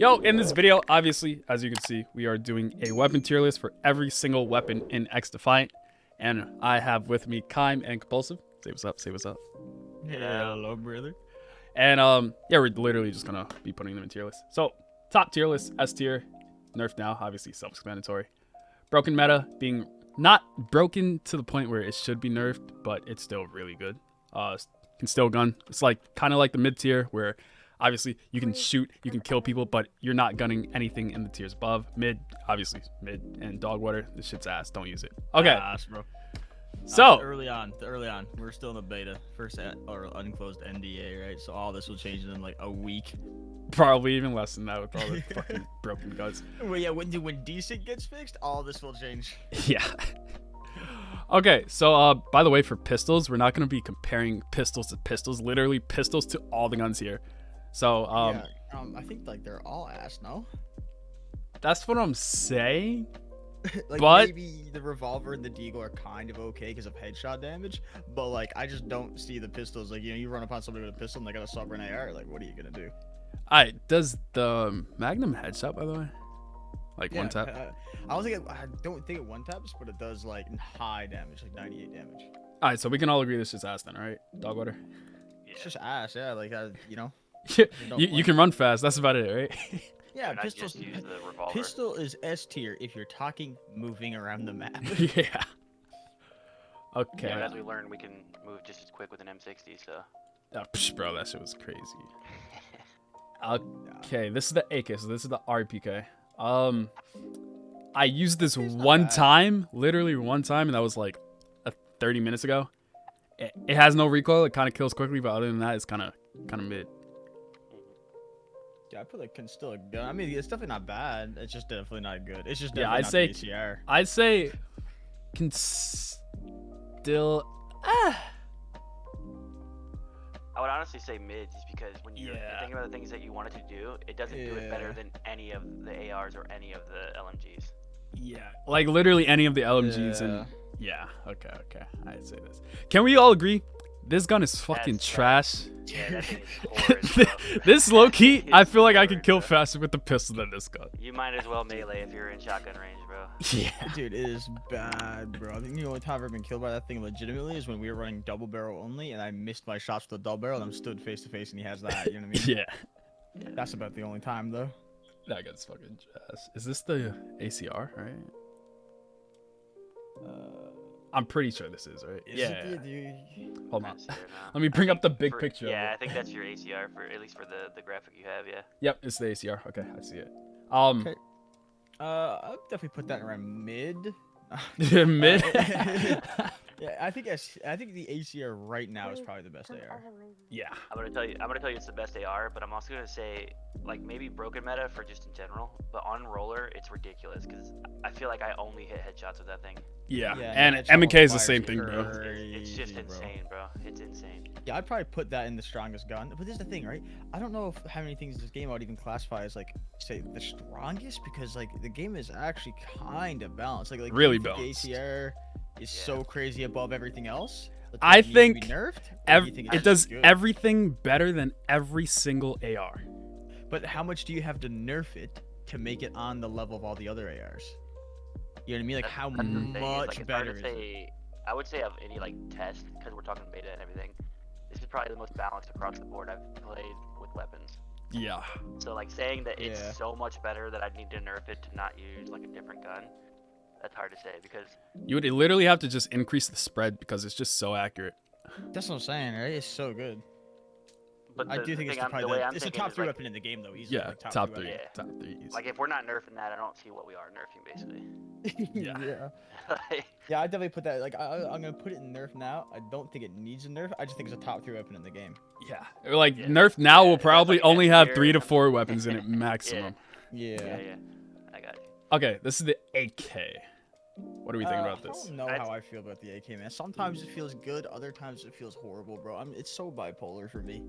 Yo, in this video, obviously, as you can see, we are doing a weapon tier list for every single weapon in XDefiant. And I have with me Kime and Compulsive. Say what's up, say what's up. Yeah, hello, brother. And yeah, we're literally just gonna be putting them in tier list. So, top tier list, S tier, nerfed now, obviously self-explanatory. Broken meta being not broken to the point where it should be nerfed, but it's still really good. Can still gun. It's like kind of like the mid tier where obviously you can shoot, you can kill people, but you're not gunning anything in the tiers above. Mid, obviously mid, and dog water. This shit's ass. Don't use it. Okay. Ass, bro. So early on, we're still in the beta, first or unclosed NDA, right? So all this will change in like a week. probably even less than that with all the fucking broken guns. Well, yeah, when decent gets fixed, all this will change. Yeah. Okay, so by the way, for pistols, we're not gonna be comparing pistols to pistols. Literally, pistols to all the guns here. So I think like they're all ass, no? that's what I'm saying. Like But- maybe the revolver and the deagle are kind of okay because of headshot damage, but like I just don't see the pistols. Like you run upon somebody with a pistol and they got a sovereign AR. Like what are you gonna do? Alright, does the Magnum headshot, by the way? Like one tap? I don't think it one taps, but it does like high damage, like 98 damage. Alright, so we can all agree this is ass then, alright? Dog water. It's just ass, yeah. Like you know. you can run fast, that's about it, right? Yeah, Not pistols. just use the revolver. Pistol is S tier if you're talking moving around the map. Yeah. Okay. Yeah, but as we learned, we can move just as quick with an M60. So. Oh, bro, that shit was crazy. Okay, this is the AK, so this is the RPK. I used this one time, literally one time, and that was like 30 minutes ago. It has no recoil, it kind of kills quickly, but other than that, it's kind of mid. Yeah, I feel like can still a gun. I mean, it's definitely not bad. It's just definitely not good. It's just Yeah, definitely I'd say not the ACR. I'd say can still. I would honestly say mid, just because when you're Yeah. thinking about the things that you wanted to do, it doesn't do it better than any of the ARs or any of the LMGs. Yeah, like literally any of the LMGs and yeah. Okay. I'd say this. Can we all agree? This gun is fucking That's trash. Yeah, that thing is horrid, bro. This low key, I feel like I could Horrid, kill bro. faster with the pistol than this gun. You might as well melee if you're in shotgun range, bro. Yeah. Dude, it is bad, bro. I think the only time I've ever been killed by that thing legitimately is when we were running double barrel only, and I missed my shots with the double barrel, and I'm stood face to face, and he has that. You know what I mean? Yeah. That's about the only time, though. That gun's fucking trash. Is this the ACR, right? I'm pretty sure this is, right? Is Yeah. it the- Hold on. That's fair enough. Let me bring up the big For- picture. Yeah, Of I it. think that's your ACR for at least for the graphic you have. Yeah. Yep, it's the ACR. Okay, I see it. Okay. I'd definitely put that around mid. Mid. Yeah, I think the ACR right now is probably the best AR. Yeah. I'm gonna tell you it's the best AR, but I'm also gonna say like maybe broken meta for just in general, but on roller it's ridiculous because I feel like I only hit headshots with that thing. Yeah. Yeah, And headshot M&K is the fires same thing, bro. It's just Crazy, bro. insane, bro. It's insane. Yeah, I'd probably put that in the strongest gun. But this is the thing, right? I don't know how many things in this game I would even classify as like say the strongest because like the game is actually kind of balanced. Like Really do you think balanced. ACR is so crazy above everything else. Like, I it needs to be think nerfed. Or do you think it's it does just good? everything better than every single AR. But how much do you have to nerf it to make it on the level of all the other ARs? You know what I mean? Like how That's the thing, is, much like, it's better hard is to it? say. I would say of any like test because we're talking beta and everything. This is probably the most balanced across the board I've played with weapons. Yeah. So like saying that it's Yeah. so much better that I need to nerf it to not use like a different gun. That's hard to say because You would literally have to just increase the spread because it's just so accurate. That's what I'm saying, right? It's so good. but I do think it's the way I'm it's a thinking top is, three like, weapon in the game though. Easily, Yeah, like, top three. Yeah. Top three. easy. Like if we're not nerfing that, I don't see what we are nerfing basically. Yeah. yeah. Like, Yeah, I definitely put that. Like, I'm gonna put it in nerf now. I don't think it needs a nerf. I just think it's a top 3 weapon in the game. Yeah. Like Yeah. Nerf now Yeah, will that's probably like only S have tier 3 to or 4 weapons in it maximum. Yeah. yeah, I got you. Okay, this is the AK. What do we think about I this? don't know I'd- how I feel about the AK, man. Sometimes it feels good, other times it feels horrible, bro. It's so bipolar for me.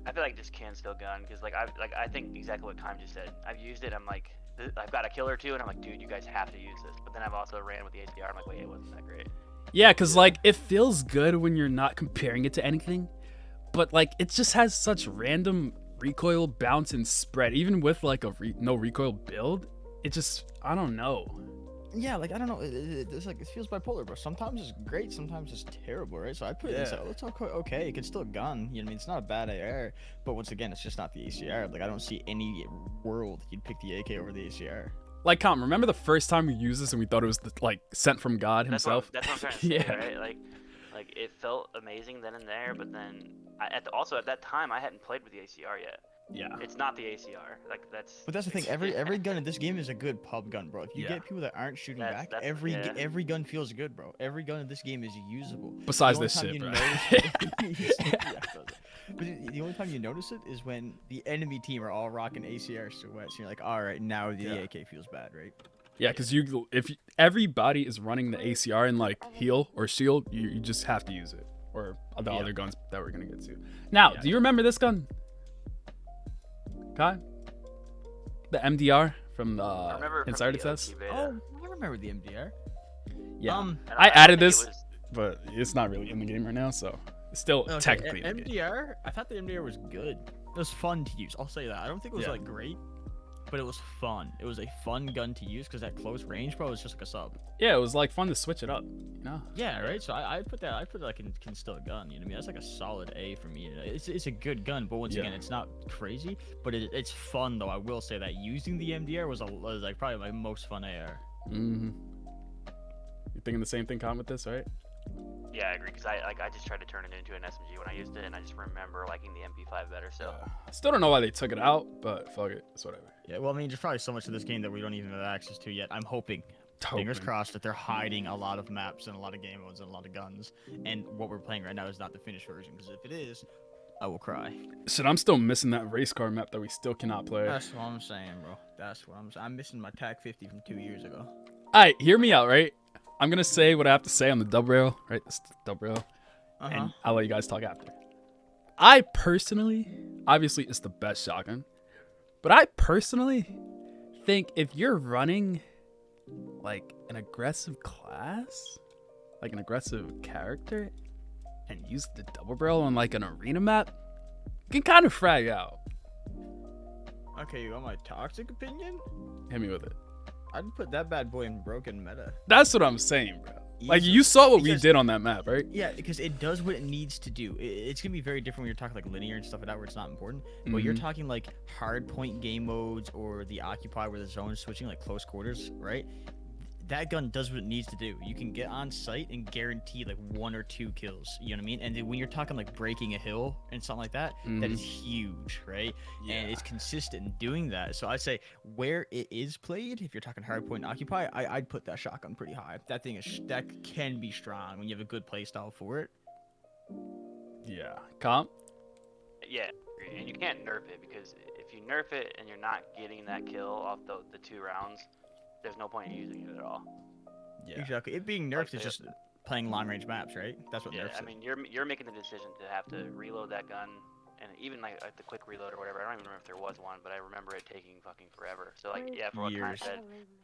I feel like this can still gun because I think exactly what Kime just said. I've used it. I'm like I've got a kill or two, and I'm like, dude, you guys have to use this. But then I've also ran with the ACR. I'm like, wait, it wasn't that great. Yeah, because like it feels good when you're not comparing it to anything, but like it just has such random recoil, bounce, and spread, even with like a no recoil build, it just, I don't know. Yeah, like I don't know, it's like it feels bipolar, bro. Sometimes it's great, sometimes it's terrible, right? So I put it in, so it's okay. It can still gun, you know what I mean? It's not a bad AR, but once again, it's just not the ACR. Like I don't see any world you'd pick the AK over the ACR. Like, Calm, remember the first time we used this and we thought it was like sent from God himself? That's what I'm trying to say, Yeah. right? Like it felt amazing then and there, but then also at that time I hadn't played with the ACR yet. Yeah. It's not the ACR. Like that's. But that's the thing. Every gun in this game is a good pub gun, bro. If you Yeah. get people that aren't shooting That's- back, that's- every gun feels good, bro. Every gun in this game is usable. Besides The only this time shit, you bro. notice but the only time you notice it is when the enemy team are all rocking ACR silhouettes. And you're like, all right, now the Yeah. AK feels bad, right? Yeah, because everybody is running the ACR in like heal or shield, you just have to use it, or the other guns that we're gonna get to. Now, do you remember this gun, Kai? The MDR from the I remember from Insider the Test. OG beta. Oh, I remember the MDR. Yeah, And I don't added think it this, was- but it's not really in the game right now, so it's still technically in the game. MDR. I thought the MDR was good. It was fun to use. I'll say that. I don't think it was like great, but it was fun. It was a fun gun to use because at close range, bro, it's just like a sub. Yeah, it was like fun to switch it up, you know? Yeah, right. So I put that. I put like can still a gun. You know what I mean? That's like a solid A for me. It's a good gun, but once again, it's not crazy. But it's fun though. I will say that using the MDR was like probably my most fun AR. Mm-hmm. You thinking the same thing, Con, with this, right? Yeah, I agree. Because I just tried to turn it into an SMG when I used it, and I just remember liking the MP5 better. So. Still don't know why they took it out, but fuck it, it's whatever. Yeah. Well, I mean, there's probably so much of this game that we don't even have access to yet. I'm hoping. Fingers crossed that they're hiding a lot of maps and a lot of game modes and a lot of guns. And what we're playing right now is not the finished version, because if it is, I will cry. Shit, I'm still missing that race car map that we still cannot play. That's what I'm saying, bro. That's what I'm saying. I'm missing my TAC 50 from 2 years ago. Alright, hear me out, right? I'm gonna say what I have to say on the double rail, right? This double rail. And I'll let you guys talk after. I personally, obviously it's the best shotgun, but I personally think if you're running like an aggressive class, like an aggressive character, and use the double barrel on like an arena map, you can kind of frag out. Okay, you want my toxic opinion? Hit me with it. I'd put that bad boy in broken meta. That's what I'm saying, bro. Like, Easily. you saw what we Because- did on that map, right? Yeah, because it does what it needs to do. It's gonna be very different when you're talking like linear and stuff like that, where it's not important. But you're talking like hard point game modes or the occupy where the zone is switching, like close quarters, right? That gun does what it needs to do. You can get on site and guarantee like 1 or 2 kills. You know what I mean? And then when you're talking like breaking a hill and something like that, that is huge, right? And it's consistent in doing that. So I'd say where it is played, if you're talking hardpoint and occupy, I'd put that shotgun pretty high. That thing is that can be strong when you have a good play style for it. Yeah. Comp? Yeah, I agree. And you can't nerf it, because if you nerf it and you're not getting that kill off the 2 rounds, there's no point in using it at all. Yeah. Exactly. It being nerfed Like is just playing long range maps, right? That's what Yeah, nerfs I it. mean, you're making the decision to have to reload that gun, and even like the quick reload or whatever. I don't even remember if there was one, but I remember it taking fucking forever. So like, yeah, for what Kai Years. said,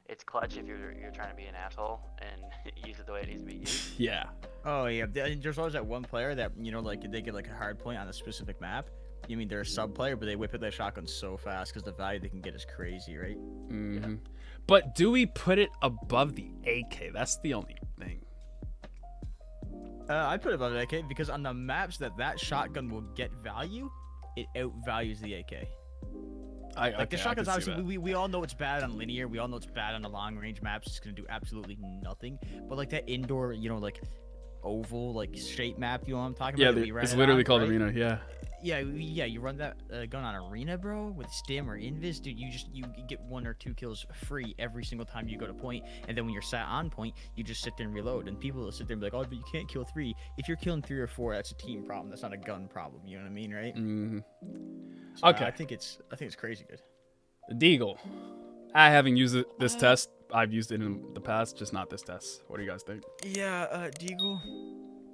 it's clutch if you're trying to be an asshole and use it the way it needs to be used. Yeah. Oh yeah, there's always that one player that, you know, like they get like a hard point on a specific map. You mean they're a sub player, but they whip it their shotgun so fast because the value they can get is crazy, right? Mm-hmm. But do we put it above the AK? That's the only thing. I put it above the AK because on the maps that shotgun will get value, it outvalues the AK. Like the shotgun's obviously we all know it's bad on linear. We all know it's bad on the long range maps. It's gonna do absolutely nothing. But like that indoor, you know, like oval, like straight map, you know what I'm talking Yeah, about? that we ran it's it literally on, called right? Arena. Yeah. Yeah, you run that gun on Arena, bro, with Stim or Invis, dude. You get 1 or 2 kills free every single time you go to point, and then when you're sat on point, you just sit there and reload. And people will sit there and be like, "Oh, but you can't kill 3." If you're killing 3 or 4, that's a team problem. That's not a gun problem. You know what I mean, right? Mm-hmm. So, Okay. I think it's crazy good. Deagle. I haven't used it this test. I've used it in the past, just not this test. What do you guys think? Yeah, Deagle.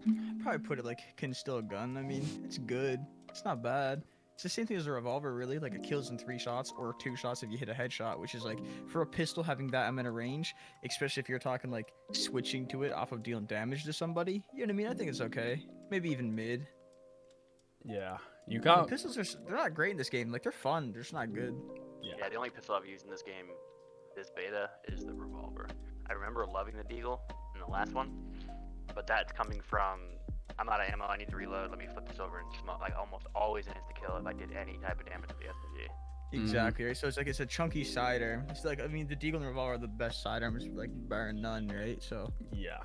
I'd probably put it like can still a gun. I mean, it's good. It's not bad. It's the same thing as a revolver, really. Like it kills in 3 shots or 2 shots if you hit a headshot, which is like for a pistol having that amount of range, especially if you're talking like switching to it off of dealing damage to somebody. You know what I mean? I think it's okay. Maybe even mid. Yeah. You The got pistols they're not great in this game. Like they're fun, they're just not good. Yeah, the only pistol I've used in this game, this beta, is the revolver. I remember loving the deagle in the last one, but that's coming from I'm out of ammo. I need to reload. Let me flip this over and smoke. Like almost always an insta kill if I did any type of damage to the SMG. Exactly, right? So it's like it's a chunky sidearm. It's like, I mean, the deagle and the revolver are the best sidearms, like bar none, right? So Yeah.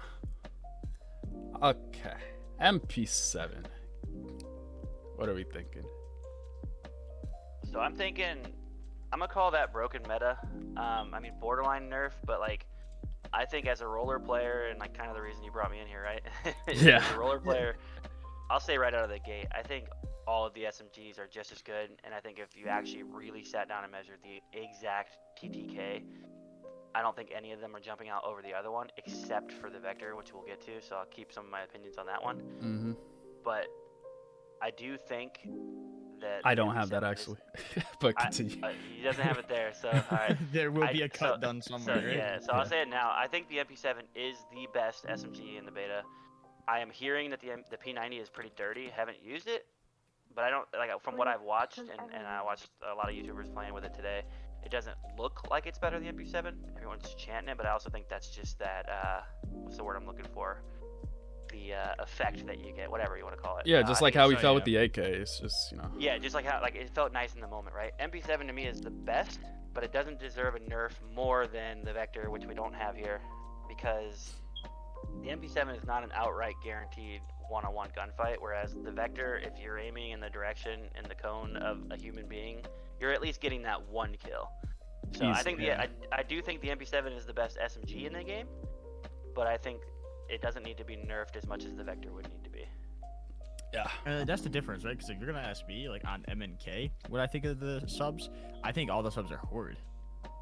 Okay. MP7. What are we thinking? So I'm thinking, I'm gonna call that broken meta. I mean borderline nerf, but like I think as a roller player, and like kind of the reason you brought me in here, right? Yeah. As a roller player, I'll say right out of the gate, I think all of the SMGs are just as good, and I think if you actually really sat down and measured the exact TTK, I don't think any of them are jumping out over the other one, except for the Vector, which we'll get to, so I'll keep some of my opinions on that one. Mm-hmm. But I do think that... I don't have that, actually. But continue. He doesn't have it there, so alright. there will be a cut done somewhere, So, right? yeah, so I'll say it now. I think the MP7 is the best SMG in the beta. I am hearing that the P90 is pretty dirty. Haven't used it, but I don't like from what I've watched, and I watched a lot of YouTubers playing with it today. It doesn't look like it's better than the MP7. Everyone's chanting it, but I also think that's just that what's the word I'm looking for? The effect that you get, whatever you want to call it. Yeah, just like how we felt with yeah. the AK. It's just, you know. Yeah, just like how it felt nice in the moment, right? MP7 to me is the best, but it doesn't deserve a nerf more than the Vector, which we don't have here, because the MP7 is not an outright guaranteed one-on-one gunfight, whereas the Vector, if you're aiming in the direction in the cone of a human being, you're at least getting that one kill. So I think I do think the MP7 is the best SMG in the game, but I think it doesn't need to be nerfed as much as the Vector would need to be. Yeah. That's the difference, right? Because if you're gonna ask me, like on MNK, what I think of the subs, I think all the subs are horrid.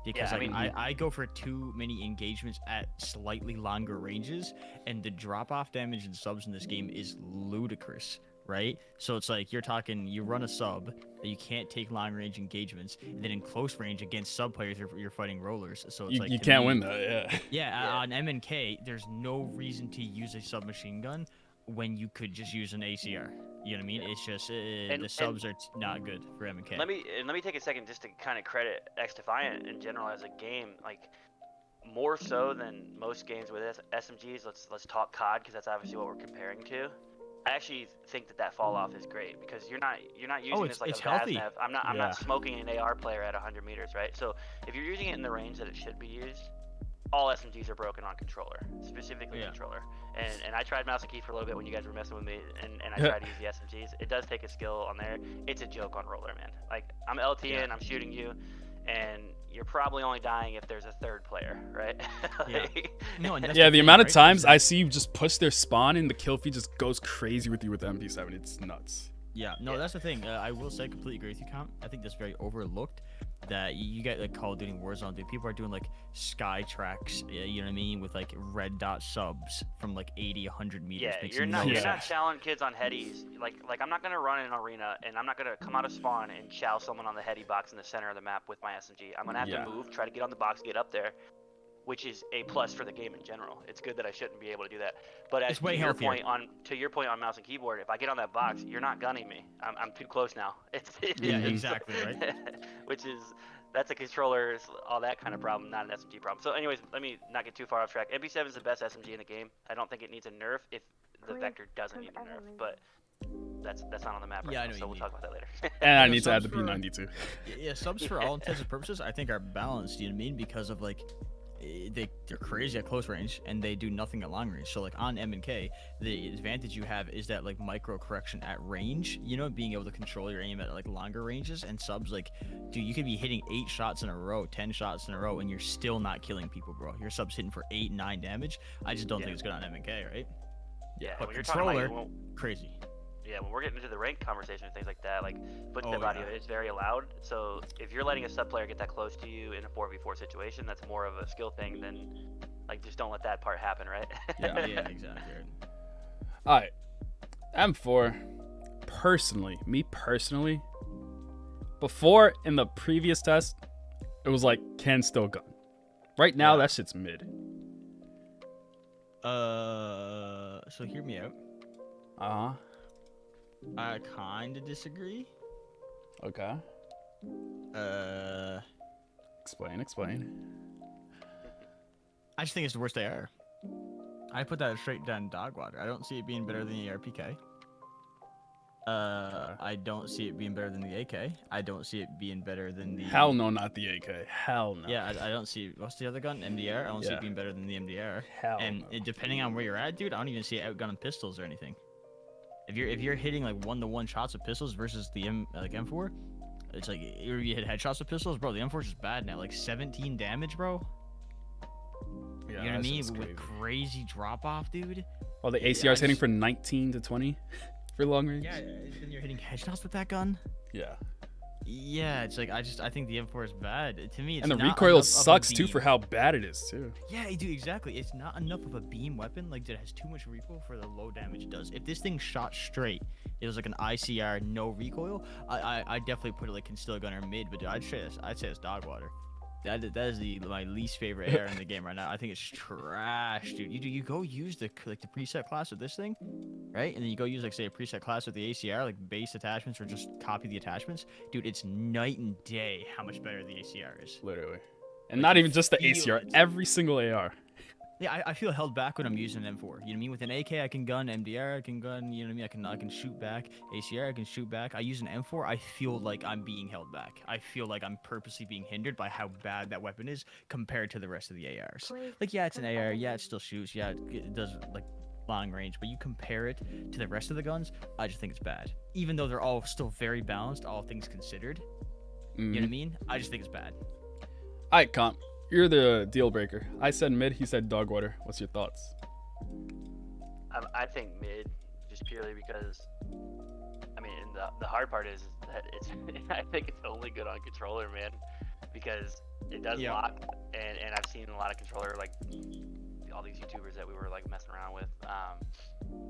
Because Yeah, I mean, I go for too many engagements at slightly longer ranges, and the drop-off damage in subs in this game is ludicrous, right? So it's like you're talking, you run a sub that you can't take long-range engagements, and then in close range against sub players, you're fighting rollers. So it's like You to can't me- win that, yeah. Yeah, on MNK, there's no reason to use a submachine gun when you could just use an ACR. You know what I mean? It's just the subs are not good for MNK. Let me take a second just to kind of credit XDefiant in general as a game, like more so than most games with SMGs. Let's talk COD because that's obviously what we're comparing to. I actually think that fall off is great because you're not using this like it's a healthy. Vaznev. I'm Yeah. not smoking an AR player at 100 meters, right? So if you're using it in the range that it should be used, all SMGs are broken on controller, specifically controller. And I tried mouse and key for a little bit when you guys were messing with me, and I tried to use the SMGs. It does take a skill on there. It's a joke on roller, man. Like, I'm LTing, I'm shooting you, and you're probably only dying if there's a third player, right? No, and that's Yeah, the thing, amount of right? times I see you just push their spawn and the kill feed just goes crazy with you with the MP7. It's nuts. Yeah, no, that's the thing. I will say, I completely agree with you, Count. I think that's very overlooked. That you get like Call of Duty Warzone, dude. People are doing like sky tracks, you know what I mean, with like red dot subs from like 80, 100 meters. Yeah, Makes you're no not sense. chowing kids on headies. Like I'm not gonna run in an arena and I'm not gonna come out of spawn and chow someone on the heady box in the center of the map with my SMG. I'm gonna have to move, try to get on the box, get up there, which is a plus for the game in general. It's good that I shouldn't be able to do that. But as It's way to your healthier. point on mouse and keyboard, if I get on that box, you're not gunning me. I'm too close now. Yeah, exactly, right? That's a controller, all that kind of problem, not an SMG problem. So anyways, let me not get too far off track. MP7 is the best SMG in the game. I don't think it needs a nerf if the Vector doesn't need a nerf, but that's not on the map right Yeah, I now, know so you we'll need talk about that later. And I Yeah, need to add the subs for- P90 too. Yeah, subs for all intents and purposes, I think are balanced. You know what I mean? Because of like, they're crazy at close range and they do nothing at long range. So like on M&K, the advantage you have is that like micro correction at range. You know, being able to control your aim at like longer ranges. And subs, like, dude, you could be hitting 8 shots in a row, 10 shots in a row, and you're still not killing people, bro. Your subs hitting for 8, 9 damage. I just don't think it's good on M&K, right? Yeah, But when you're talking controller, about crazy. yeah, when we're getting into the ranked conversation and things like that, like footstep Oh, audio yeah. is very loud. So if you're letting a sub player get that close to you in a 4v4 situation, that's more of a skill thing than like just don't let that part happen, right? Yeah, exactly. Right. All right. M4, me personally, before in the previous test, it was like, can still gun. Right now, that shit's mid. So hear me out. Uh-huh. I kind of disagree. Okay. Uh, Explain. I just think it's the worst AR. I put that straight down dog water. I don't see it being better than the ARPK. I don't see it being better than the AK. I don't see it being better than the. Hell no, not the AK. Hell no. Yeah, I don't see. What's the other gun? MDR. I don't see Yeah. it being better than the MDR. Hell And no. depending on where you're at, dude, I don't even see it outgunning pistols or anything. If you're hitting like 1-to-1 shots with pistols versus the M4, it's like you hit headshots with pistols, bro. The M4 is just bad now. Like 17 damage, bro. Yeah, You know what I that mean? shit's With crazy. crazy drop off, dude. Oh, the Yeah, ACR's hitting just- for 19 to 20 for long range. Yeah, and you're hitting headshots with that gun. Yeah. Yeah, it's like I think the M4 is bad. To me, it's And the not recoil enough of a sucks too beam. for how bad it is too. Yeah, dude, exactly. It's not enough of a beam weapon. Like, it has too much recoil for the low damage it does. If this thing shot straight, it was like an ICR, no recoil. I definitely put it like concealed gun or mid, but I'd say it's dog water. That is my least favorite AR in the game right now. I think it's trash, dude. You go use the preset class with this thing, right? And then you go use like say a preset class with the ACR, like base attachments, or just copy the attachments. Dude, it's night and day how much better the ACR is. Literally. And Like, not you even just the feel ACR, it. every single AR. Yeah, I feel held back when I'm using an M4. You know what I mean? With an AK, I can gun. MDR, I can gun. You know what I mean? I can shoot back. ACR, I can shoot back. I use an M4. I feel like I'm being held back. I feel like I'm purposely being hindered by how bad that weapon is compared to the rest of the ARs. Like, yeah, it's an AR. Yeah, it still shoots. Yeah, it does like long range. But you compare it to the rest of the guns, I just think it's bad. Even though they're all still very balanced, all things considered. You know what I mean? I just think it's bad. Alright, comp. You're the deal breaker. I said mid, he said dog water. What's your thoughts? I think mid, just purely because, I mean, and the hard part is that it's. I think it's only good on controller, man, because it does Yeah. lock, and I've seen a lot of controller like all these YouTubers that we were like messing around with.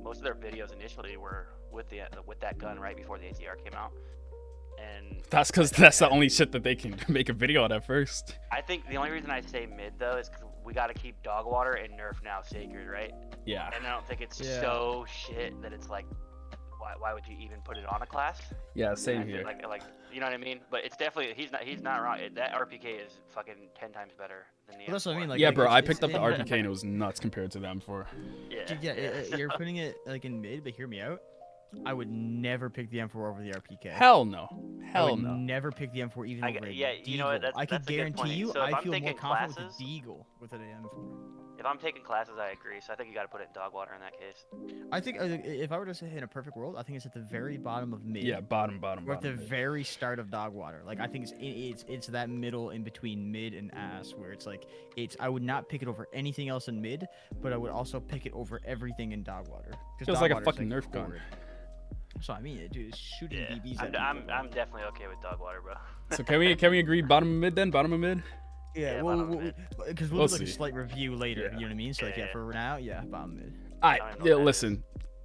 Most of their videos initially were with that gun right before the ACR came out, and That's because that's the only shit that they can make a video on at first. I think the only reason I say mid though is because we got to keep dog water and nerf now sacred, right? Yeah. And I don't think it's Yeah. so shit that it's like, why would you even put it on a class? Yeah, I same feel here. like you know what I mean? But it's definitely he's not wrong. That RPK is fucking 10 times better than the. Well, that's what I mean, M4. like- Yeah, bro, it's- I it's picked up the in- RPK and it was nuts compared to them for. yeah, Dude, yeah, you're putting it like in mid, but hear me out. I would never pick the M4 over the RPK. Hell no. I Hell would no. never pick the M4 even over a yeah, you know what, Deagle. I could that's a good guarantee point. you, So if I I'm feel more taking confident classes- with a Deagle with an M4. If I'm taking classes, I agree. So I think you got to put it in dog water in that case. I think if I were to say in a perfect world, I think it's at the very bottom of mid. Yeah, bottom. Or at the mid. very start of dog water. Like I think it's that middle in between mid and ass where it's like I would not pick it over anything else in mid, but I would also pick it over everything in dog water. 'Cause Feels dog like a water is, fucking Nerf gun. forward. So I mean, dude, it's shooting Yeah, BBs at I'm people. I'm definitely okay with dog water, bro. So can we agree bottom of mid then? Bottom of mid? Yeah, Yeah, well, bottom mid. because We'll we'll do like a see. slight review later. Yeah. You know what I mean? So like, yeah, Yeah. for now, yeah, bottom mid. Alright, I don't know yeah, what that listen.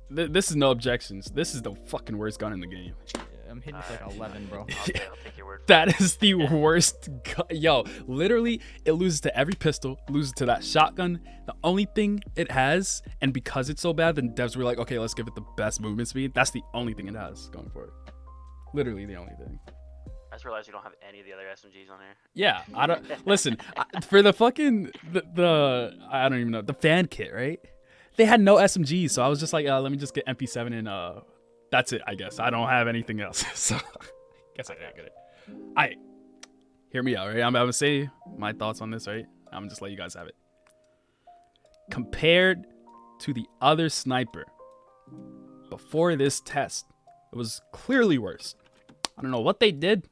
This is no objections. This is the fucking worst gun in the game. Yeah, I'm hitting for like 11, bro. I'll take your word for it. That is the worst gun. Yo, literally, it loses to every pistol, loses to that shotgun. The only thing it has, and because it's so bad, then devs were like, okay, let's give it the best movement speed. That's the only thing it has going for it. Literally the only thing. I just realized you don't have any of the other SMGs on here. Yeah, I don't listen for the fucking the I don't even know the fan kit, right? They had no SMGs, so I was just like, let me just get MP7 and that's it. I guess I don't have anything else, so guess I didn't get it. Alright, hear me out, right? I'm gonna say my thoughts on this, right? I'm gonna just let you guys have it. Compared to the other sniper before this test, it was clearly worse. I don't know what they did,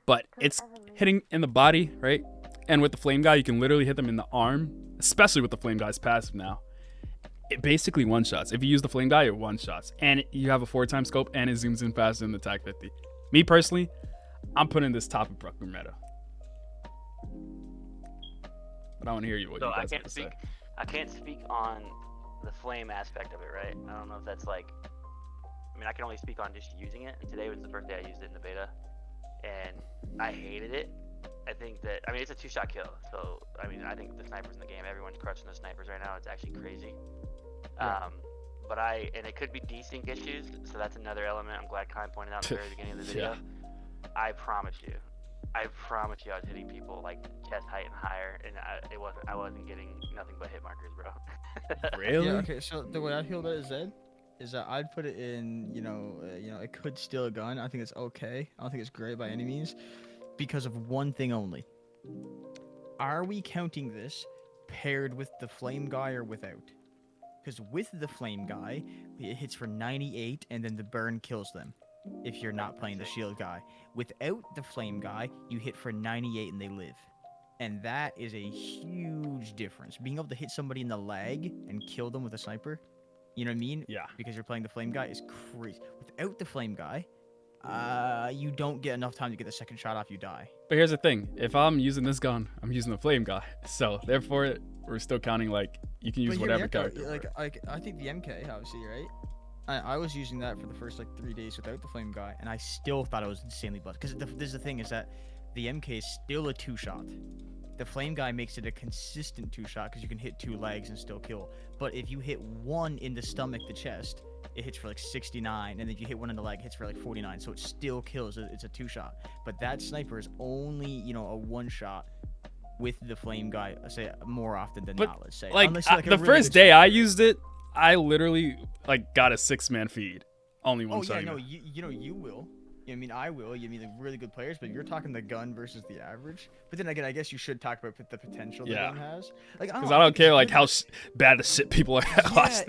but it's hitting in the body, right? And with the flame guy, you can literally hit them in the arm, especially with the flame guy's passive now. It basically one-shots. If you use the flame guy, it one-shots. And you have a 4x scope, and it zooms in faster than the TAC 50. Me, personally, I'm putting this top of Bruckner meta. But I want to hear you what So you I guys have can't to speak. say. I can't speak on the flame aspect of it, right? I don't know if that's like. I mean, I can only speak on just using it. And today was the first day I used it in the beta, and I hated it. I think that it's a 2-shot kill. So I mean, I think the snipers in the game, everyone's crushing the snipers right now. It's actually crazy. Yeah. and it could be desync issues, so that's another element. I'm glad Kyle pointed out at the very beginning of the video. I promise you, I was hitting people like chest height and higher, and I wasn't getting nothing but hit markers, bro. Really? Yeah. Okay. So the way I feel about it, Zed, is that I'd put it in. It could steal a gun. I think it's okay. I don't think it's great by any means, because of one thing only. Are we counting this paired with the flame guy or without? Because with the flame guy, it hits for 98, and then the burn kills them. If you're not playing the shield guy. Without the flame guy, you hit for 98 and they live. And that is a huge difference. Being able to hit somebody in the leg and kill them with a sniper, you know what I mean? Yeah. Because you're playing the flame guy is crazy. Without the flame guy, you don't get enough time to get the second shot off, you die. But here's the thing: if I'm using this gun, I'm using the flame guy. So therefore, we're still counting like you can use But whatever here, character. I think the MK, obviously, right? I was using that for the first like 3 days without the flame guy, and I still thought it was insanely buzzed. Because this is the thing, is that the MK is still a 2-shot. The flame guy makes it a consistent 2-shot because you can hit 2 legs and still kill. But if you hit one in the stomach, the chest, it hits for like 69, and then if you hit one in the leg, it hits for like 49. So it still kills. It's a 2-shot. But that sniper is only a 1-shot with the flame guy, say more often than not. Let's say. Like, Unless you're, the a really first good day I sniper. used it, I literally like got a 6-man feed. Only one Oh yeah, shot. no, you will. I mean, I will. You mean the really good players, but you're talking the gun versus the average. But then again, I guess you should talk about the potential the gun has. Like, Because I don't care like how bad the shit people are. Yeah,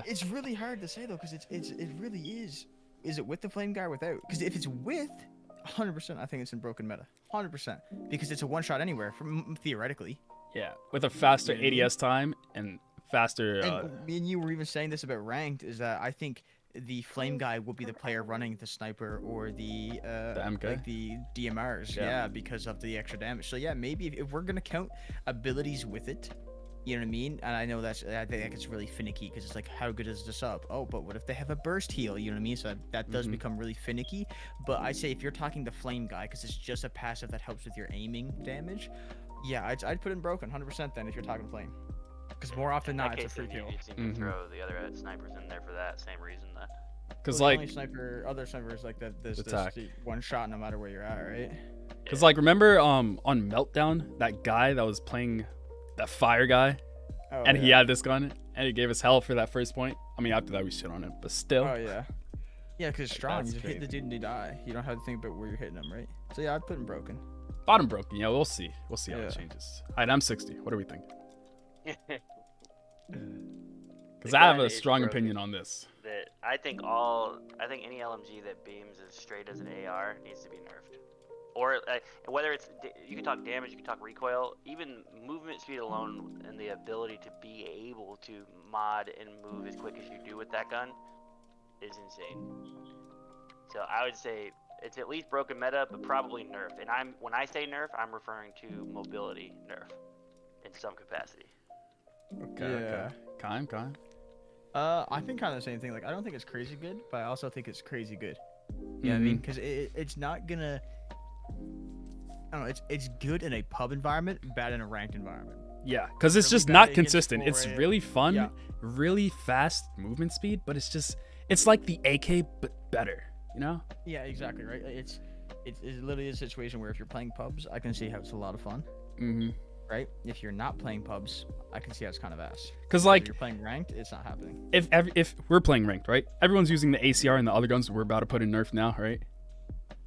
it's really hard to say though, because it really is. Is it with the flame guy or without? Because if it's with, 100%, I think it's in broken meta. 100%, because it's a 1-shot anywhere, from theoretically. Yeah, with a faster ADS time and faster. And me and you were even saying this about ranked, is that I think the flame guy will be the player running the sniper or the MK? like the DMRs, yeah, because of the extra damage. So yeah, maybe if we're gonna count abilities with it, you know what I mean? And I know I think it's really finicky because it's like, how good is the sub? Oh, but what if they have a burst heal? You know what I mean? So that does become really finicky. But I say if you're talking the flame guy, because it's just a passive that helps with your aiming damage, yeah, I'd put in broken 100% then if you're talking flame. Because more often than not, it's a free kill. You seem to throw the other snipers in there for that same reason. Because Well, the like other snipers like that, there's attack. the 1-shot no matter where you're at, right? Because like remember on Meltdown, that guy that was playing that fire guy, Oh, and he yeah. had this gun and he gave us hell for that first point. I mean, after that we shit on him, but still. Oh yeah. Yeah, because it's strong. You That's just hit the crazy. dude and they die. You don't have to think about where you're hitting them, right? So yeah, I'd put in broken. Bottom broken. Yeah, we'll see. We'll see how it Yeah. changes. All right, I'm 60. What do we think? Because The I have gun a is strong broken. opinion on this. That I think any LMG that beams as straight as an AR needs to be nerfed. Or whether it's you can talk damage, you can talk recoil, even movement speed alone, and the ability to be able to mod and move as quick as you do with that gun is insane. So I would say it's at least broken meta, but probably nerf. And when I say nerf, I'm referring to mobility nerf in some capacity. Okay. Yeah. Okay. Kime. I think kind of the same thing. Like, I don't think it's crazy good, but I also think it's crazy good. You know what I mean? Because it's not gonna. I don't know. It's good in a pub environment, bad in a ranked environment. Yeah, because it's Really just bad not against consistent. It's 4A. really fun, Yeah. really fast movement speed, but it's like the AK but better. You know? Yeah, exactly. Right. It's literally a situation where if you're playing pubs, I can see how it's a lot of fun. Mm-hmm. Right. If you're not playing pubs, I can see how it's kind of ass. Because If like you're playing ranked, it's not happening. if we're playing ranked, right? Everyone's using the ACR and the other guns we're about to put in nerf now, right?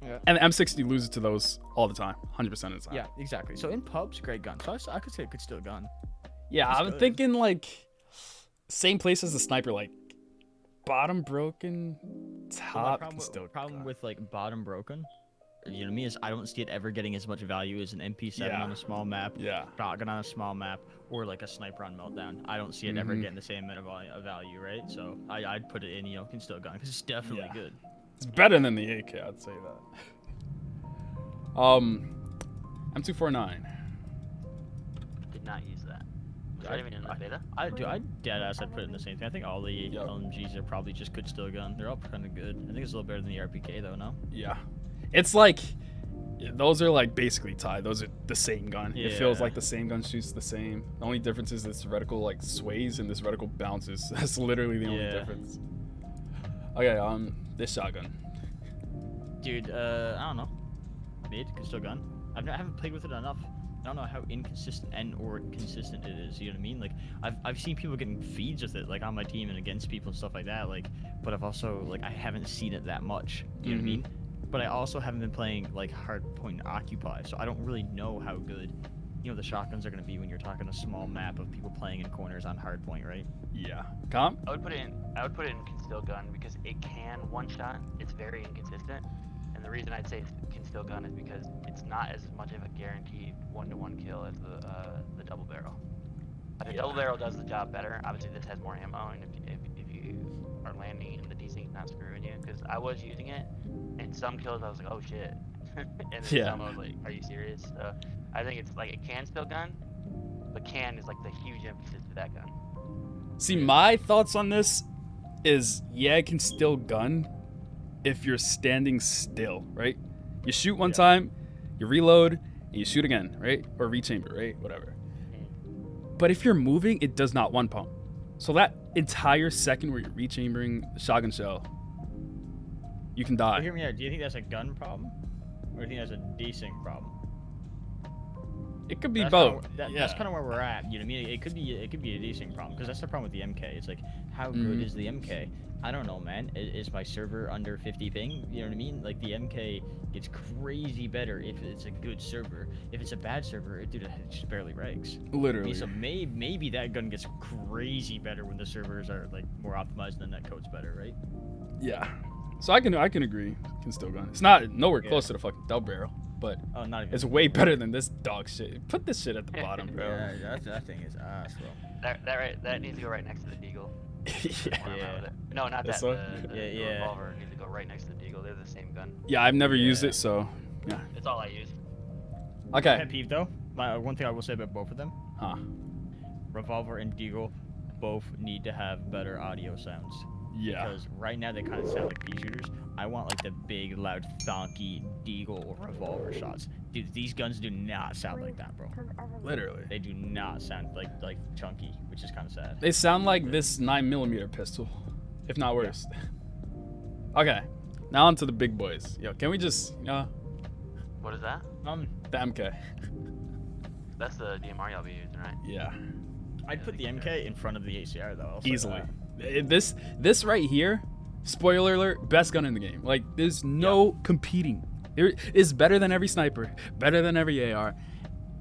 Yeah. And the M60 loses to those all the time, 100% of the time. Yeah, exactly. So in pubs, great gun. So I could say it could still gun. Yeah, That's I'm good. thinking like same place as the sniper, like bottom broken, top can still problem gun. with like bottom broken, you know what I mean, is I don't see it ever getting as much value as an MP7 Yeah. on a small map, Yeah. shotgun on a small map, or like a sniper on Meltdown. I don't see it ever Mhm. getting the same amount of value, right? So I'd put it in, can still gun because it's definitely Yeah. good. It's better than the AK, I'd say that. M249. Did not use that. Was I- that even in the beta? I dead ass. I'd put it in the same thing. I think all the Yep. LMGs are probably just could still gun. They're all kind of good. I think it's a little better than the RPK though. No. Yeah. It's like Yeah, those are like basically tied. Those are the same gun. It feels Yeah. like the same gun shoots the same. The only difference is this reticle like sways and this reticle bounces. That's literally the only Yeah. difference. Okay, this shotgun. Dude, I don't know. Mid, still gun. I haven't played with it enough. I don't know how inconsistent and or consistent it is. You know what I mean? Like, I've seen people getting feeds with it, like on my team and against people and stuff like that. Like, but I've also like I haven't seen it that much. You know what I mean? But I also haven't been playing like hardpoint and occupy, so I don't really know how good, the shotguns are gonna be when you're talking a small map of people playing in corners on hardpoint, right? Yeah. Comp? I would put it in concealed gun because it can one shot. It's very inconsistent, and the reason I'd say it's concealed gun is because it's not as much of a guaranteed 1-to-1 kill as the double barrel. The double barrel does the job better. Obviously, this has more ammo, and if you are landing and the desync's not screwing you, because I was using it, and some kills I was like, oh shit, and then some I was like, are you serious? So I think it's like a can still gun, but can is like the huge emphasis to that gun. See, my thoughts on this is, yeah, it can still gun if you're standing still, right? You shoot one time, you reload, and you shoot again, right? Or rechamber, right? Whatever. But if you're moving, it does not one pump. So that entire second where you're rechambering the shotgun shell, you can die. Hear me out. Do you think that's a gun problem, or do you think that's a desync problem? It could be That's both. That's kind of where we're at. You know what I mean? It could be a desync problem because that's the problem with the MK. It's like, how good is the MK? I don't know, man. Is my server under 50 ping? You know what I mean? Like the MK gets crazy better if it's a good server. If it's a bad server, dude, it just barely regs. Literally. So maybe that gun gets crazy better when the servers are like more optimized and the netcode's better, right? Yeah. So I can agree. Can still gun. It's not nowhere close to the fucking double barrel, but not even. it's way better than this dog shit. Put this shit at the bottom, bro. Yeah, that thing is ass, bro. That needs to go right next to the deagle. Yeah. No, not This that. one? The revolver needs to go right next to the deagle. They're the same gun. Yeah, I've never used it, so yeah. It's all I use. Okay. Pet peeve though. One thing I will say about both of them. Huh. Revolver and Deagle both need to have better audio sounds. Yeah. Because right now they kind of sound like pea shooters. I want like the big, loud, thonky Deagle or Revolver shots. Dude, these guns do not sound like that, bro. Literally. They do not sound like chunky, which is kind of sad. They sound like this 9mm pistol, if not worse. Yeah. Okay. Now on to the big boys. Yo, can we just, What is that? the MK. That's the DMR y'all be using, right? Yeah. I'd put the MK in front of the ACR though. I'll say Easily. that. This right here, spoiler alert, best gun in the game. Like, there's no competing. It is better than every sniper, better than every AR.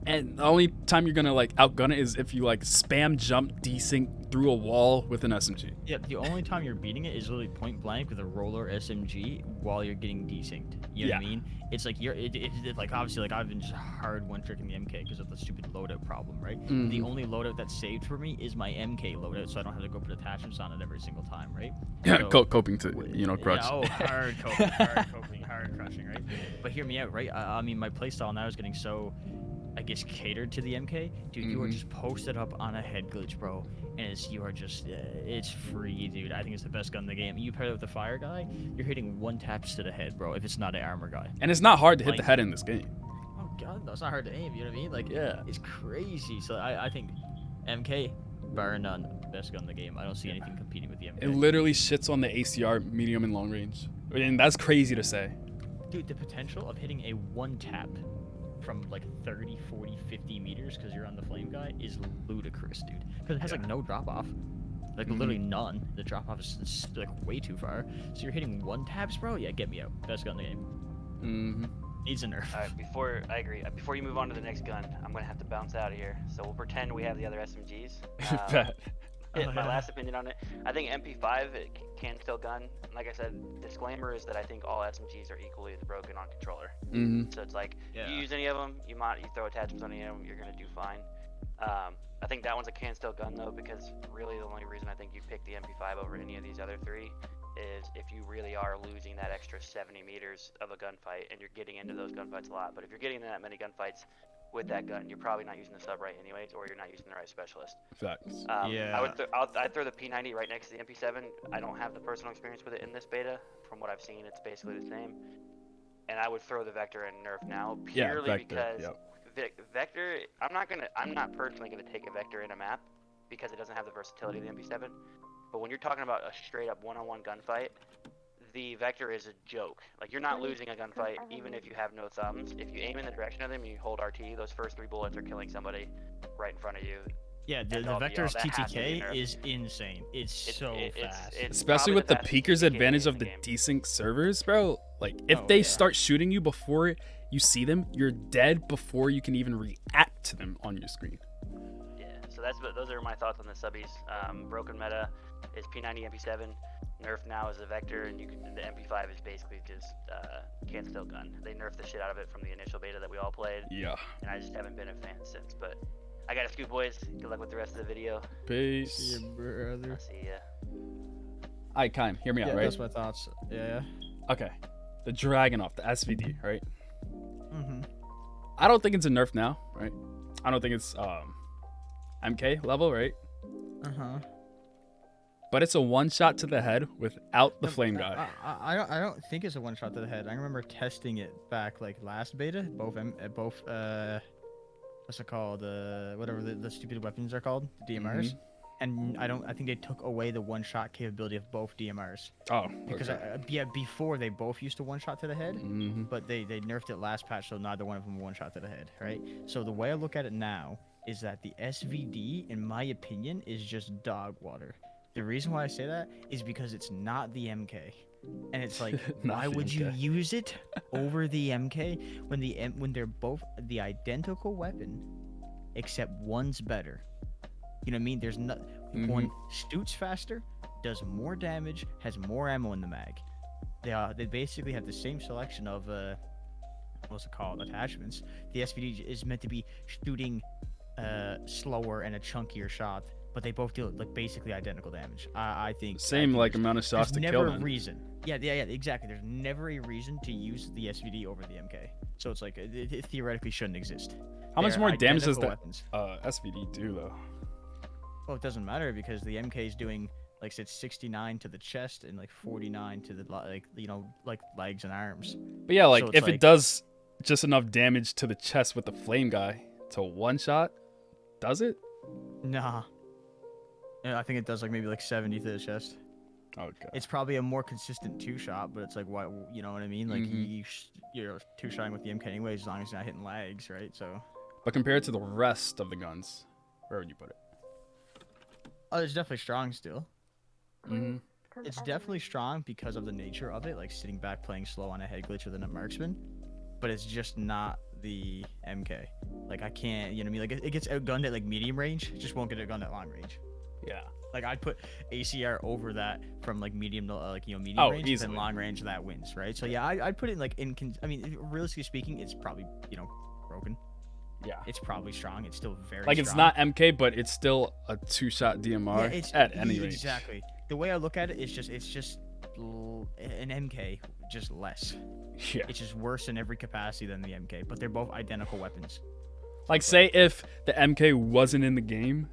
And the only time you're gonna like outgun it is if you like spam jump desync through a wall with an SMG. Yeah, the only time you're beating it is literally point blank with a roller SMG while you're getting desynced. You know what I mean? It's like it's like obviously like I've been just hard one tricking the MK because of the stupid loadout problem, right? The only loadout that's saved for me is my MK loadout, so I don't have to go put attachments on it every single time, right? Yeah, So, coping to crutch. Yeah, hard coping, hard crushing, right? But hear me out, right? I mean, my playstyle now is getting so, I guess, catered to the MK. Dude, you are just posted up on a head glitch, bro, and it's free, dude. I think it's the best gun in the game. You pair it with the fire guy, you're hitting one taps to the head, bro, if it's not an armor guy. And it's not hard to hit the head in this game. Oh god, no, it's not hard to aim, you know what I mean? Like, Yeah. it's crazy. So I think MK, bar none, best gun in the game. I don't see anything competing with the MK. It literally shits on the ACR medium and long range. And that's crazy to say. Dude, the potential of hitting a one tap from like 30, 40, 50 meters because you're on the flame guy is ludicrous, dude. Because it has like no drop off. Like literally none. The drop off is like way too far. So you're hitting one taps, bro? Yeah, get me out. Best gun in the game. Needs a nerf. Alright, I agree. Before you move on to the next gun, I'm gonna have to bounce out of here. So we'll pretend we have the other SMGs. My last opinion on it, I think MP5 it can still gun. Like I said, disclaimer is that I think all SMGs are equally as broken on controller. So it's like you use any of them, you throw attachments on any of them, you're gonna do fine. I think that one's a can still gun though, because really the only reason I think you pick the MP5 over any of these other three is if you really are losing that extra 70 meters of a gunfight and you're getting into those gunfights a lot. But if you're getting that many gunfights with that gun, you're probably not using the sub right anyways, or you're not using the right specialist. Facts. I'd throw the P90 right next to the MP7. I don't have the personal experience with it in this beta. From what I've seen, it's basically the same. and I would throw the Vector in nerf now Yeah, purely Vector, because yep. Vector. I'm not personally gonna take a Vector in a map because it doesn't have the versatility of the MP7. But when you're talking about a straight up one-on-one gunfight, the Vector is a joke. Like, you're not losing a gunfight even if you have no thumbs. If you aim in the direction of them and you hold RT, those first 3 bullets are killing somebody right in front of you. Yeah, the Vector's TTK is insane. It's so fast. Especially with the peeker's advantage of the desync servers, bro. Like, if they start shooting you before you see them, you're dead before you can even react to them on your screen. Yeah, so those are my thoughts on the subbies. Broken meta is P90 MP7. Nerf now is a Vector, and the MP5 is basically just can't still gun. They nerfed the shit out of it from the initial beta that we all played. Yeah. And I just haven't been a fan since. But I gotta scoot, boys. Good luck with the rest of the video. Peace. See you, brother. I'll see ya. Alright, Kyle, hear me out, right? That's my thoughts. Yeah. Okay. The Dragunov, the SVD, right? Mm-hmm. I don't think it's a nerf now, right? I don't think it's MK level, right? Uh-huh. But it's a one shot to the head without the flame guy. I don't think it's a one shot to the head. I remember testing it back like last beta. Both what's it called? Whatever the stupid weapons are called, DMRs. Mm-hmm. And I think they took away the one shot capability of both DMRs. Oh, because before they both used to one shot to the head, mm-hmm. but they nerfed it last patch, so neither one of them one shot to the head, right? So the way I look at it now is that the SVD, in my opinion, is just dog water. The reason why I say that is because it's not the MK, and it's like, why would you use it over the MK when they're both the identical weapon, except one's better? You know what I mean? There's not one shoots faster, does more damage, has more ammo in the mag. They basically have the same selection of what's it called, attachments. The SVD is meant to be shooting slower and a chunkier shot, but they both deal like basically identical damage. I think same like amount of shots to kill. There's never a reason. Yeah, exactly. There's never a reason to use the SVD over the MK. So it's like it theoretically shouldn't exist. How much more damage does the SVD do though? Well, it doesn't matter because the MK is doing like I said 69 to the chest and like 49 to the like legs and arms. But yeah, like so if it does just enough damage to the chest with the flame guy to one shot, does it? Nah. Yeah, I think it does like maybe like 70 to the chest. Okay. It's probably a more consistent 2-shot, but it's like why, you know what I mean? Like you're 2-shotting with the MK anyway, as long as you're not hitting legs, right? So. But compared to the rest of the guns, where would you put it? Oh, it's definitely strong still. Mm-hmm. It's definitely strong because of the nature of it, like sitting back playing slow on a head glitch with a marksman. But it's just not the MK. Like I can't, you know what I mean? Like it gets outgunned at like medium range, it just won't get outgunned at long range. Yeah. Like I'd put ACR over that from like medium to medium range, easily. And then long range that wins, right? So yeah, I'd put it in like I mean, realistically speaking, it's probably broken. Yeah. It's probably strong. It's still very like strong. It's not MK, but it's still a 2-shot DMR at any range. Exactly. The way I look at it is it's just an MK, just less. Yeah. It's just worse in every capacity than the MK, but they're both identical weapons. Like say if the MK wasn't in the game,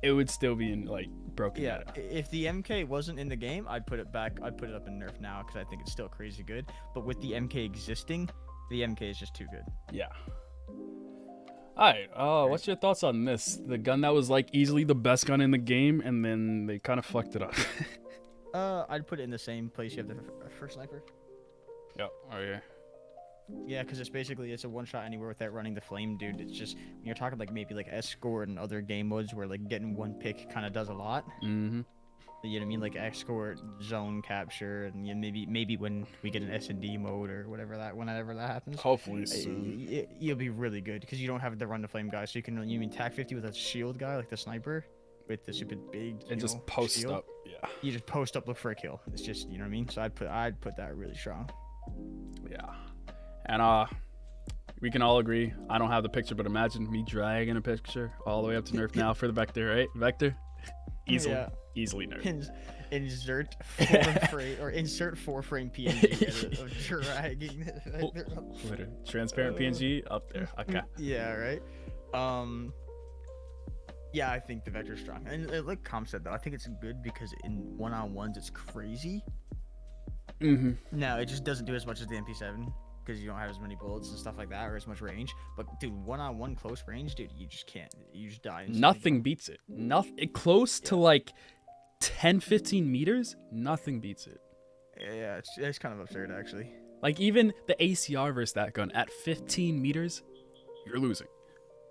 it would still be in like broken meta. If the MK wasn't in the game, I'd put it back. I'd put it up in nerf now because I think it's still crazy good. But with the MK existing, the MK is just too good. Yeah. Alright, what's your thoughts on this? The gun that was like easily the best gun in the game, and then they kind of fucked it up. I'd put it in the same place you have the first sniper. Yep, right here. Yeah, because it's a one-shot anywhere without running the flame, dude. It's just, when you're talking like maybe like escort and other game modes where like getting one pick kind of does a lot. Mm-hmm. You know what I mean? Like escort, zone capture, and maybe when we get an S&D mode or whatever whenever that happens. Hopefully soon. You'll be really good because you don't have to run the flame guy, so you can TAC 50 with a shield guy like the sniper with the stupid big. And just post shield. up. Yeah. You just post up, look for a kill. It's just, you know what I mean? So I'd put that really strong. Yeah. And we can all agree. I don't have the picture, but imagine me dragging a picture all the way up to nerf now for the Vector, right? Vector. Easily nerfed. Insert 4-frame or insert 4-frame PNG of dragging this Vector up. Literally. Transparent PNG up there. Okay. Yeah, right. Yeah, I think the Vector's strong. And like Com said though, I think it's good because in one-on-ones it's crazy. No, it just doesn't do as much as the MP7 because you don't have as many bullets and stuff like that, or as much range. But dude, one-on-one close range, dude, you just can't. You just die. Instantly. Nothing beats it. Nothing close to like 10, 15 meters. Nothing beats it. Yeah, it's kind of absurd actually. Like even the ACR versus that gun at 15 meters, you're losing.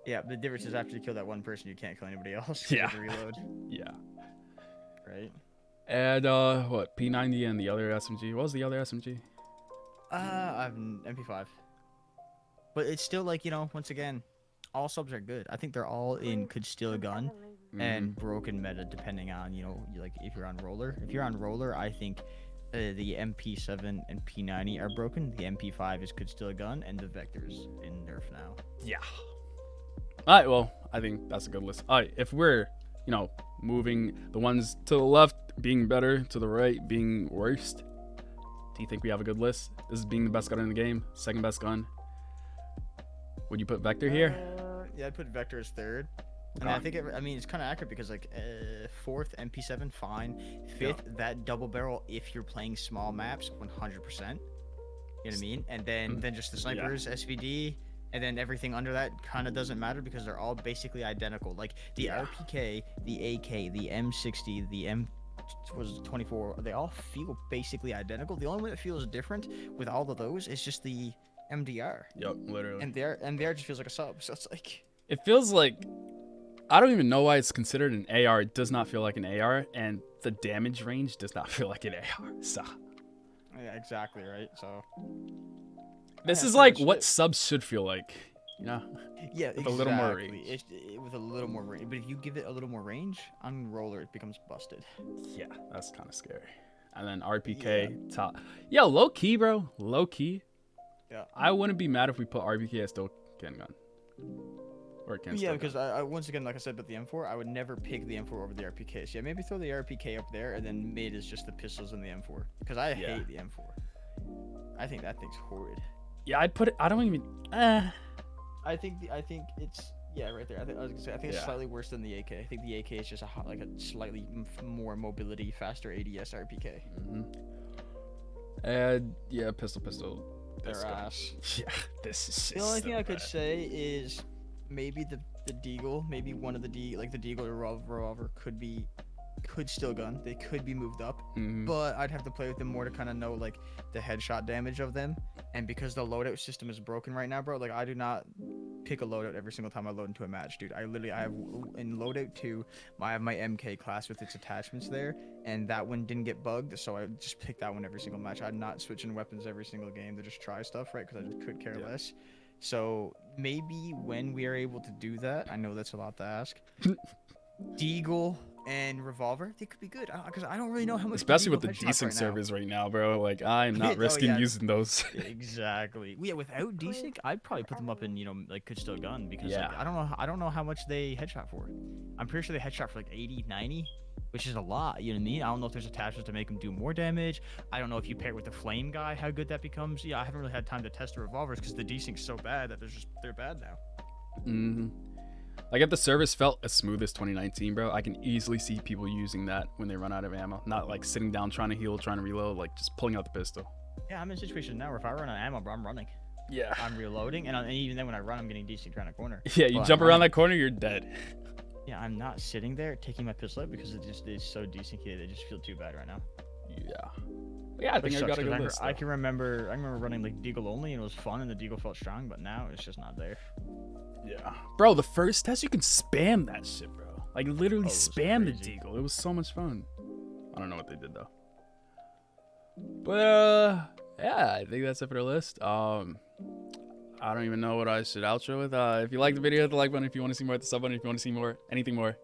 Yeah, the difference is after you kill that one person, you can't kill anybody else. Yeah. You have to reload. Yeah. Right. And what P90 and the other SMG? What was the other SMG? I've MP5. But it's still like, once again, all subs are good. I think they're all in could steal a gun and broken meta depending on, like if you're on roller. If you're on roller, I think the MP7 and P90 are broken. The MP5 is could steal a gun, and the Vector's in nerf now. Yeah. All right, well, I think that's a good list. All right, if we're, moving the ones to the left being better, to the right being worst, do you think we have a good list? This is being the best gun in the game, second best gun. Would you put Vector here? Yeah, I'd put Vector as third. And I think it's kind of accurate because like fourth MP7 fine, fifth that double barrel if you're playing small maps 100%. You know what I mean? And then just the snipers, SVD, and then everything under that kind of doesn't matter because they're all basically identical. Like the RPK, the AK, the M60, the M24, they all feel basically identical. The only one that feels different with all of those is just the MDR. Yep, literally. And MDR just feels like a sub, so it's like it feels like I don't even know why it's considered an AR. It does not feel like an AR, and the damage range does not feel like an AR. So yeah, exactly right. So this is like what subs should feel like, Yeah, with a little more range. With a little more range, but if you give it a little more range on roller, it becomes busted. Yeah, that's kind of scary. And then RPK top. Yo, low key, bro. Low key. Yeah. I wouldn't be mad if we put RPK as still can gun. Or can Yeah, because I once again, like I said, but the M4, I would never pick the M4 over the RPK. So yeah, maybe throw the RPK up there, and then mid is just the pistols and the M4. Because I hate the M4. I think that thing's horrid. Yeah, I'd put it. I don't even. I think it's right there. I was gonna say it's slightly worse than the AK. I think the AK is just a slightly more mobility, faster ADS RPK. And yeah, pistol. Their ass. Yeah, this is. The only thing I could say is maybe the Deagle, maybe one of the Deagle or revolver could still gun. They could be moved up, but I'd have to play with them more to kind of know like the headshot damage of them. And because the loadout system is broken right now, bro, like I do not pick a loadout every single time I load into a match, dude. I have in loadout 2, I have my MK class with its attachments there, and that one didn't get bugged, so I just picked that one every single match. I'm not switching weapons every single game to just try stuff, right? Because I just could care less. So maybe when we are able to do that, I know that's a lot to ask. Deagle and revolver, they could be good because I don't really know how much. Especially with the desync servers right now, bro. Like I'm not risking using those. Exactly. Yeah, without desync, I'd probably put them up in like could still gun because like, I don't know how much they headshot for. I'm pretty sure they headshot for like 80, 90. Which is a lot, you know what I mean? I don't know if there's attachments to make them do more damage. I don't know if you pair it with the flame guy, how good that becomes. Yeah, I haven't really had time to test the revolvers because the desync's so bad that they're bad now. Like if the service felt as smooth as 2019, bro, I can easily see people using that when they run out of ammo. Not like sitting down trying to heal, trying to reload, like just pulling out the pistol. Yeah, I'm in a situation now where if I run out of ammo, bro, I'm running. Yeah. I'm reloading, and even then when I run, I'm getting desync around a corner. Yeah, you jump around that corner, you're dead. Yeah, I'm not sitting there taking my pistol out because it just is so desyncated. I just feel too bad right now. Yeah, I think I got a good list. I can remember running like Deagle only, and it was fun, and the Deagle felt strong. But now it's just not there. Yeah, bro, the first test you can spam that shit, bro. Like literally spam the Deagle. It was so much fun. I don't know what they did though. But yeah, I think that's it for the list. I don't even know what I should outro with. If you like the video, hit the like button. If you want to see more, hit the sub button. If you want to see more, anything more,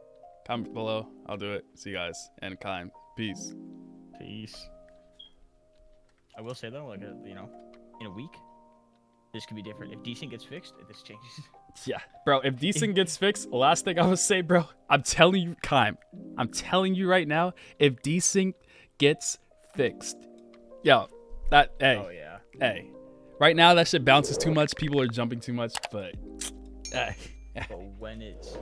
comment below. I'll do it. See you guys. And Kyle. Peace. I will say though, like in a week, this could be different. If desync gets fixed, this changes. Yeah, bro. If desync gets fixed, last thing I would say, bro. I'm telling you, Kyle. I'm telling you right now. If desync gets fixed, hey. Oh yeah. Hey. Right now, that shit bounces too much. People are jumping too much, but But when it's,